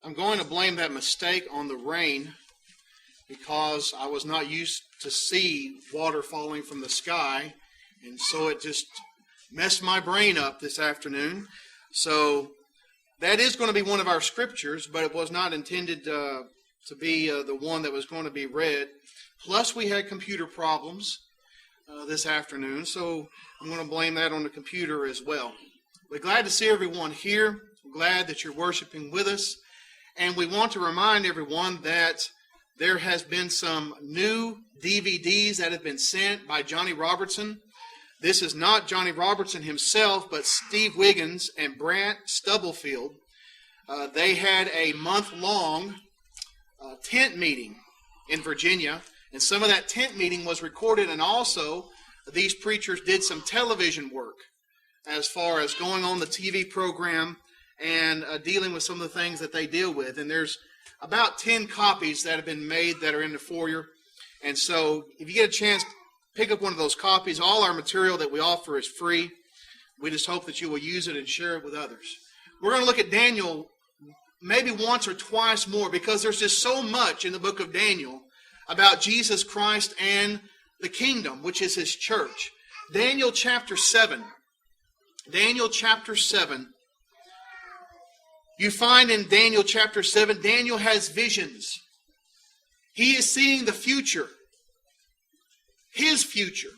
I'm going to blame that mistake on the rain because I was not used to see water falling from the sky, and so it just messed my brain up this afternoon. So that is going to be one of our scriptures, but it was not intended to be the one that was going to be read. Plus, we had computer problems this afternoon, so I'm going to blame that on the computer as well. We're glad to see everyone here. We're glad that you're worshiping with us. And we want to remind everyone that there has been some new DVDs that have been sent by Johnny Robertson. This is not Johnny Robertson himself, but Steve Wiggins and Brant Stubblefield. They had a month-long tent meeting in Virginia, and some of that tent meeting was recorded, and also these preachers did some television work as far as going on the TV program and dealing with some of the things that they deal with. And there's about 10 copies that have been made that are in the foyer. And so if you get a chance, pick up one of those copies. All our material that we offer is free. We just hope that you will use it and share it with others. We're going to look at Daniel maybe once or twice more because there's just so much in the book of Daniel about Jesus Christ and the kingdom, which is His church. Daniel chapter 7. Daniel chapter 7. You find in Daniel chapter 7, Daniel has visions. He is seeing the future, his future,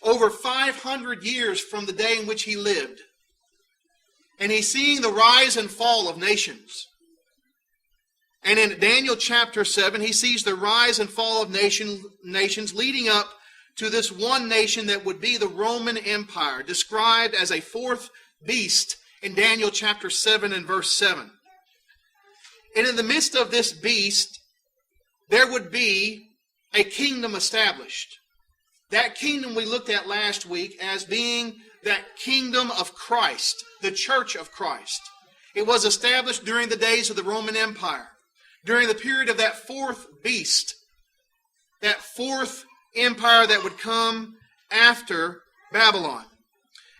over 500 years from the day in which he lived. And he's seeing the rise and fall of nations. And in Daniel chapter 7, he sees the rise and fall of nations leading up to this one nation that would be the Roman Empire, described as a fourth beast in Daniel chapter 7 and verse 7. And in the midst of this beast, there would be a kingdom established. That kingdom we looked at last week as being that kingdom of Christ, the church of Christ. It was established during the days of the Roman Empire, during the period of that fourth beast, that fourth empire that would come after Babylon.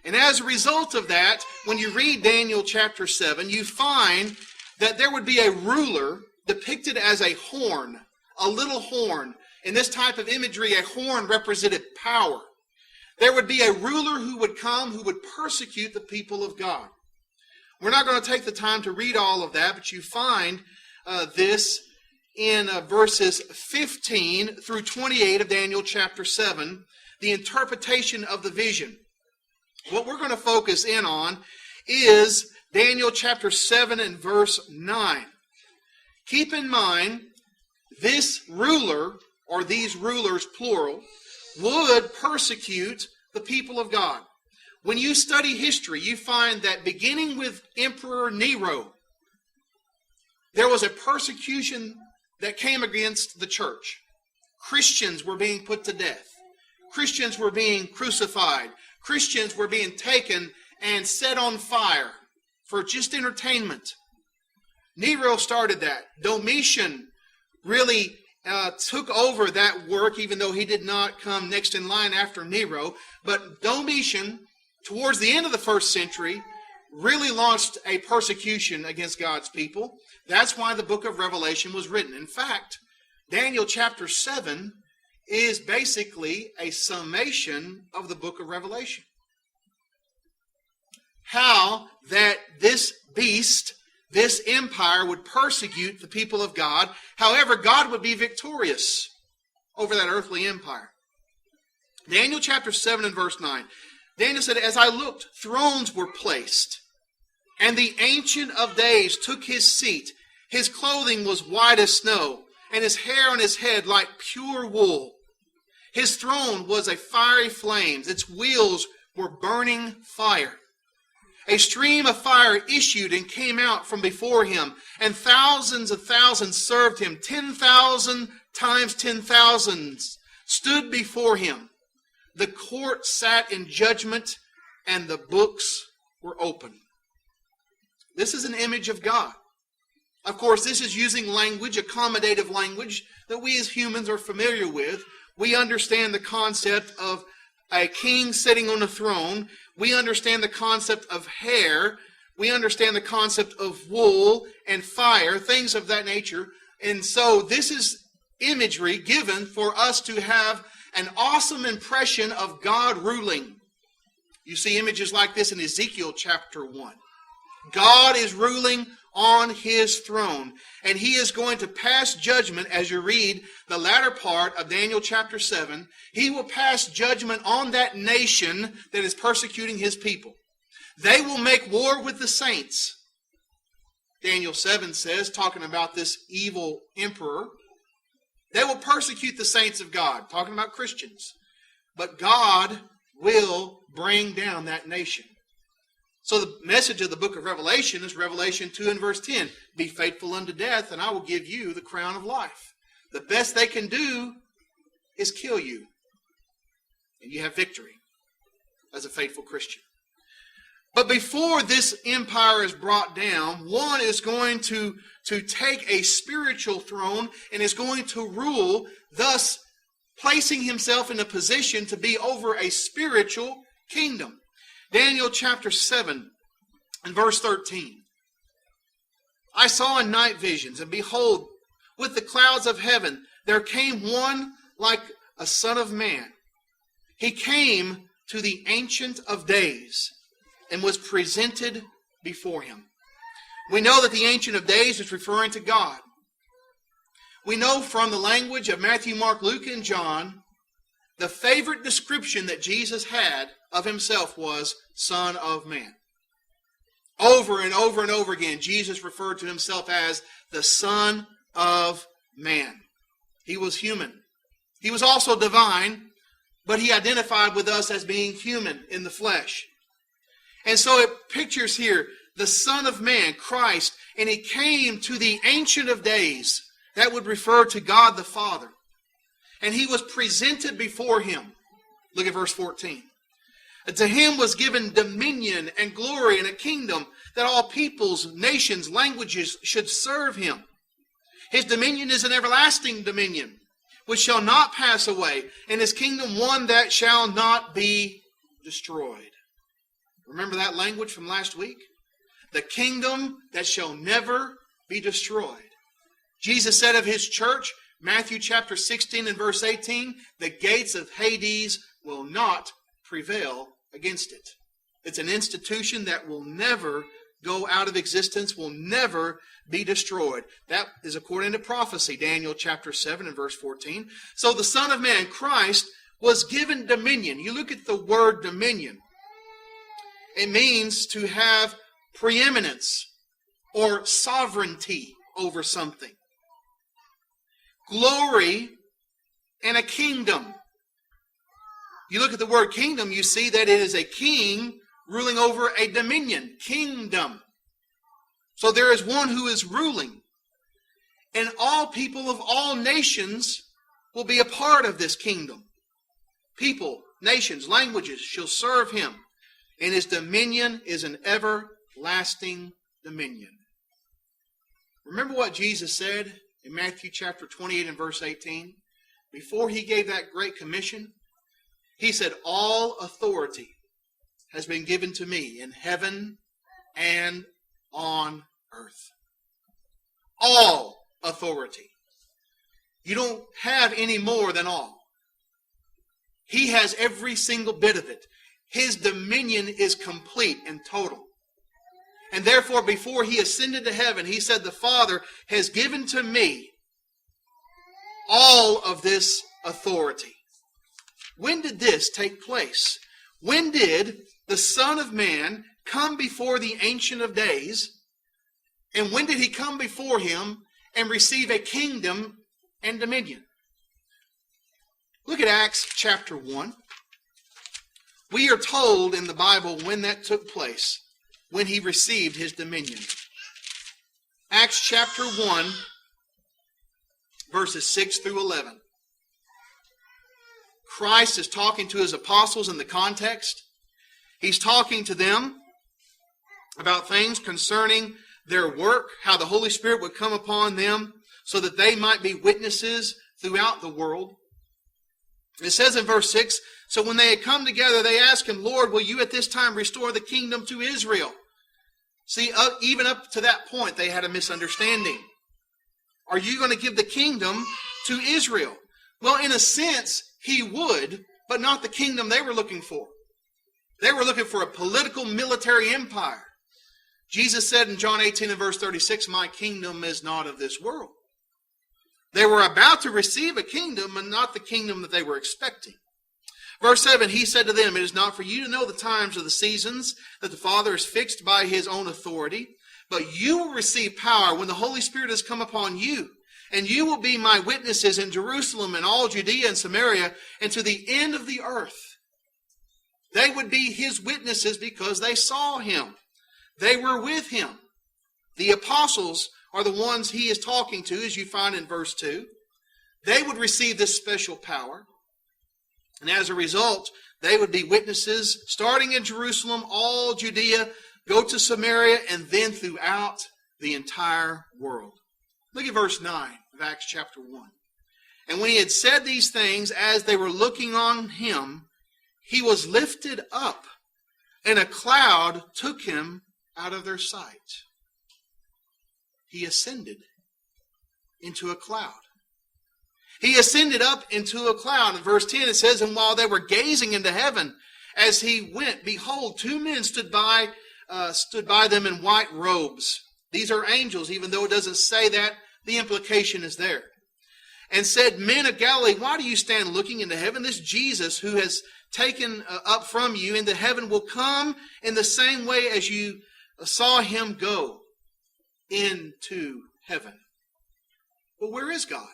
And as a result of that, when you read Daniel chapter 7, you find that there would be a ruler depicted as a horn, a little horn. In this type of imagery, a horn represented power. There would be a ruler who would come who would persecute the people of God. We're not going to take the time to read all of that, but you find this in verses 15 through 28 of Daniel chapter 7, the interpretation of the vision. What we're going to focus in on is Daniel chapter 7 and verse 9. Keep in mind, this ruler, or these rulers, plural, would persecute the people of God. When you study history, you find that beginning with Emperor Nero, there was a persecution that came against the church. Christians were being put to death. Christians were being crucified. Christians were being taken and set on fire for just entertainment. Nero started that. Domitian really took over that work, even though he did not come next in line after Nero. But Domitian, towards the end of the first century, really launched a persecution against God's people. That's why the book of Revelation was written. In fact, Daniel chapter 7 is basically a summation of the book of Revelation. How that this beast, this empire, would persecute the people of God. However, God would be victorious over that earthly empire. Daniel chapter 7 and verse 9. Daniel said, "As I looked, thrones were placed, and the Ancient of Days took his seat. His clothing was white as snow, and his hair on his head like pure wool. His throne was a fiery flame. Its wheels were burning fire. A stream of fire issued and came out from before him, and thousands of thousands served him. 10,000 times 10,000 stood before him. The court sat in judgment, and the books were open." This is an image of God. Of course, this is using language, accommodative language, that we as humans are familiar with. We understand the concept of a king sitting on a throne. We understand the concept of hair. We understand the concept of wool and fire, things of that nature. And so this is imagery given for us to have an awesome impression of God ruling. You see images like this in Ezekiel chapter 1. God is ruling on His throne, and He is going to pass judgment. As you read the latter part of Daniel chapter 7, He will pass judgment on that nation that is persecuting His people. They will make war with the saints. Daniel 7 says, talking about this evil emperor, they will persecute the saints of God, talking about Christians. But God will bring down that nation. So the message of the book of Revelation is Revelation 2 and verse 10. Be faithful unto death, and I will give you the crown of life. The best they can do is kill you. And you have victory as a faithful Christian. But before this empire is brought down, one is going to take a spiritual throne and is going to rule, thus placing himself in a position to be over a spiritual kingdom. Daniel chapter 7 and verse 13. I saw in night visions, and behold, with the clouds of heaven, there came one like a son of man. He came to the Ancient of Days and was presented before him. We know that the Ancient of Days is referring to God. We know from the language of Matthew, Mark, Luke, and John, the favorite description that Jesus had of himself was Son of Man. Over and over and over again, Jesus referred to himself as the Son of Man. He was human. He was also divine, but he identified with us as being human in the flesh. And so it pictures here the Son of Man, Christ, and He came to the Ancient of Days. That would refer to God the Father. And He was presented before Him. Look at verse 14. And to Him was given dominion and glory and a kingdom that all peoples, nations, languages should serve Him. His dominion is an everlasting dominion, which shall not pass away, and His kingdom one that shall not be destroyed. Remember that language from last week? The kingdom that shall never be destroyed. Jesus said of His church, Matthew chapter 16 and verse 18, the gates of Hades will not prevail against it. It's an institution that will never go out of existence, will never be destroyed. That is according to prophecy, Daniel chapter 7 and verse 14. So the Son of Man, Christ, was given dominion. You look at the word dominion. It means to have preeminence or sovereignty over something. Glory and a kingdom. You look at the word kingdom, you see that it is a king ruling over a dominion. Kingdom. So there is one who is ruling. And all people of all nations will be a part of this kingdom. People, nations, languages shall serve Him. And His dominion is an everlasting dominion. Remember what Jesus said in Matthew chapter 28 and verse 18? Before He gave that great commission, He said, all authority has been given to me in heaven and on earth. All authority. You don't have any more than all. He has every single bit of it. His dominion is complete and total. And therefore, before He ascended to heaven, He said, the Father has given to me all of this authority. When did this take place? When did the Son of Man come before the Ancient of Days? And when did He come before Him and receive a kingdom and dominion? Look at Acts chapter 1. We are told in the Bible when that took place, when He received His dominion. Acts chapter 1, verses 6 through 11. Christ is talking to His apostles in the context. He's talking to them about things concerning their work, how the Holy Spirit would come upon them so that they might be witnesses throughout the world. It says in verse 6, so when they had come together, they asked Him, Lord, will You at this time restore the kingdom to Israel? See, even up to that point, they had a misunderstanding. Are you going to give the kingdom to Israel? Well, in a sense, he would, but not the kingdom they were looking for. They were looking for a political military empire. Jesus said in John 18 and verse 36, my kingdom is not of this world. They were about to receive a kingdom, but not the kingdom that they were expecting. Verse 7, he said to them, it is not for you to know the times or the seasons that the Father has fixed by his own authority, but you will receive power when the Holy Spirit has come upon you. And you will be my witnesses in Jerusalem and all Judea and Samaria and to the end of the earth. They would be his witnesses because they saw him. They were with him. The apostles are the ones he is talking to, as you find in verse 2. They would receive this special power. And as a result, they would be witnesses starting in Jerusalem, all Judea, go to Samaria, and then throughout the entire world. Look at verse 9 of Acts chapter 1. And when he had said these things, as they were looking on him, he was lifted up, and a cloud took him out of their sight. He ascended into a cloud. He ascended up into a cloud. In verse 10 it says, and while they were gazing into heaven, as he went, behold, two men stood by them in white robes. These are angels, even though it doesn't say that, the implication is there. And said, men of Galilee, why do you stand looking into heaven? This Jesus who has taken up from you into heaven will come in the same way as you saw him go into heaven. But where is God?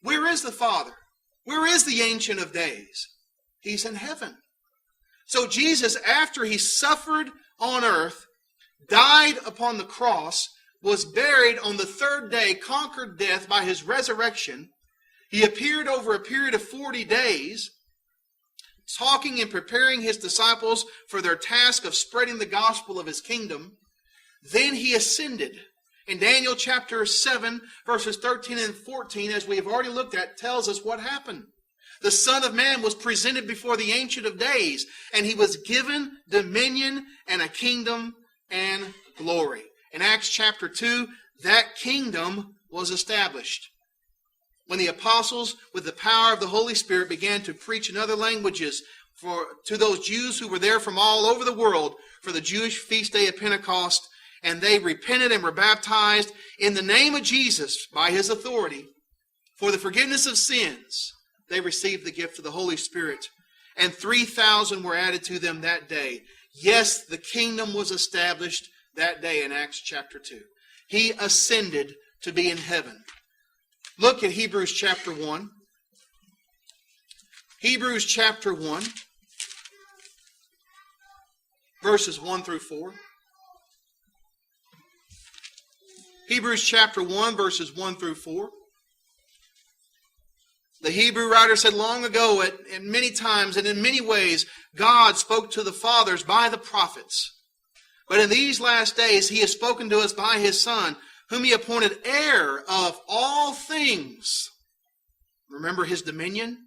Where is the Father? Where is the Ancient of Days? He's in heaven. So Jesus, after he suffered on earth, died upon the cross, was buried on the third day, conquered death by his resurrection. He appeared over a period of 40 days, talking and preparing his disciples for their task of spreading the gospel of his kingdom. Then he ascended. In Daniel chapter 7, verses 13 and 14, as we have already looked at, tells us what happened. The Son of Man was presented before the Ancient of Days, and he was given dominion and a kingdom and glory. In Acts chapter 2, that kingdom was established. When the apostles, with the power of the Holy Spirit, began to preach in other languages to those Jews who were there from all over the world for the Jewish feast day of Pentecost, and they repented and were baptized in the name of Jesus by his authority for the forgiveness of sins, they received the gift of the Holy Spirit. And 3,000 were added to them that day. Yes, the kingdom was established that day in Acts chapter 2. He ascended to be in heaven. Look at Hebrews chapter 1. Hebrews chapter 1, verses 1 through 4. Hebrews chapter 1, verses 1 through 4. The Hebrew writer said long ago, and many times and in many ways, God spoke to the fathers by the prophets. But in these last days, he has spoken to us by his Son, whom he appointed heir of all things. Remember his dominion?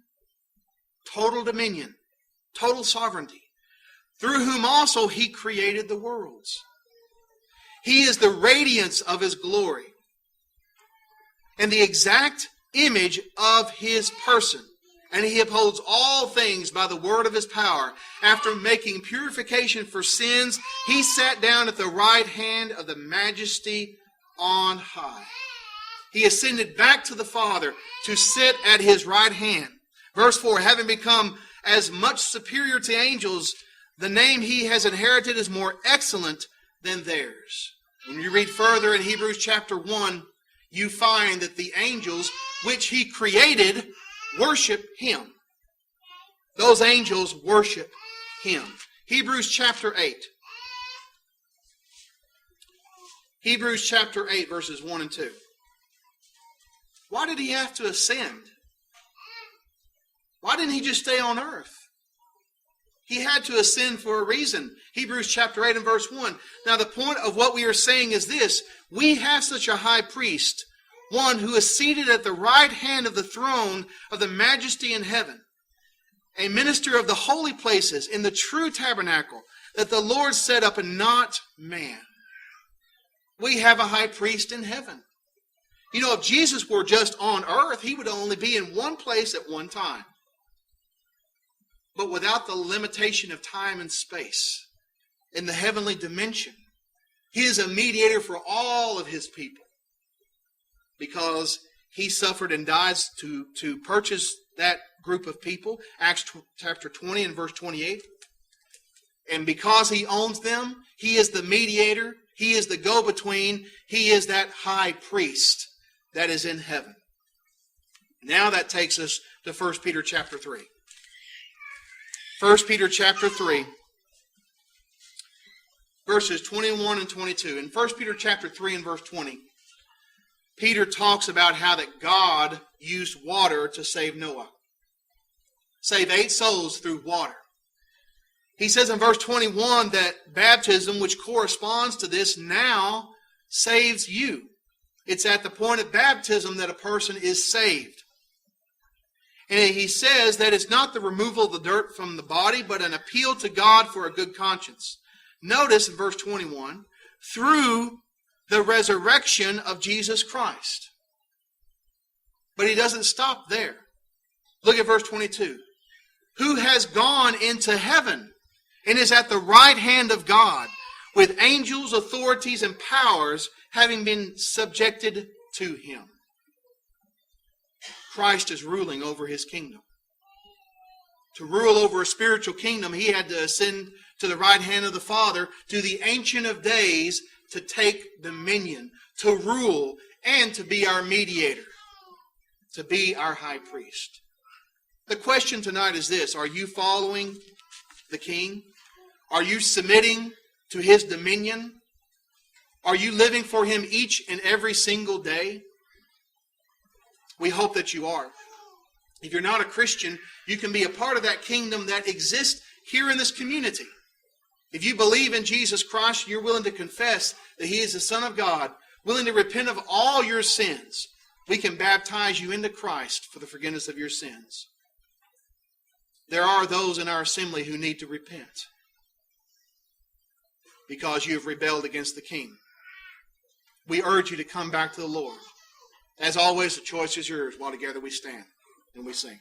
Total dominion. Total sovereignty. Through whom also he created the worlds. He is the radiance of his glory and the exact image of his person. And he upholds all things by the word of his power. After making purification for sins, he sat down at the right hand of the Majesty on high. He ascended back to the Father to sit at his right hand. Verse 4, having become as much superior to angels, the name he has inherited is more excellent than theirs. When you read further in Hebrews chapter 1, you find that the angels which he created worship him. Those angels worship him. Hebrews chapter 8. Hebrews chapter 8, verses 1 and 2. Why did he have to ascend? Why didn't he just stay on earth? He had to ascend for a reason. Hebrews chapter 8 and verse 1. Now the point of what we are saying is this. We have such a high priest, one who is seated at the right hand of the throne of the Majesty in heaven, a minister of the holy places in the true tabernacle that the Lord set up and not man. We have a high priest in heaven. You know, if Jesus were just on earth, he would only be in one place at one time. But without the limitation of time and space, in the heavenly dimension, he is a mediator for all of his people. Because he suffered and dies to purchase that group of people. Acts chapter 20 and verse 28. And because he owns them, he is the mediator. He is the go-between. He is that high priest that is in heaven. Now that takes us to 1 Peter chapter 3. 1 Peter chapter 3, verses 21 and 22. In 1 Peter chapter 3 and verse 20, Peter talks about how that God used water to save Noah. Save 8 souls through water. He says in verse 21 that baptism, which corresponds to this, now saves you. It's at the point of baptism that a person is saved. And he says that it's not the removal of the dirt from the body, but an appeal to God for a good conscience. Notice in verse 21, through the resurrection of Jesus Christ. But he doesn't stop there. Look at verse 22. Who has gone into heaven and is at the right hand of God, with angels, authorities, and powers having been subjected to him. Christ is ruling over his kingdom. To rule over a spiritual kingdom, he had to ascend to the right hand of the Father, to the Ancient of Days, to take dominion, to rule, and to be our mediator, to be our high priest. The question tonight is this: are you following the King? Are you submitting to his dominion? Are you living for him each and every single day? We hope that you are. If you're not a Christian, you can be a part of that kingdom that exists here in this community. If you believe in Jesus Christ, you're willing to confess that he is the Son of God, willing to repent of all your sins, we can baptize you into Christ for the forgiveness of your sins. There are those in our assembly who need to repent because you have rebelled against the King. We urge you to come back to the Lord. As always, the choice is yours while together we stand and we sing.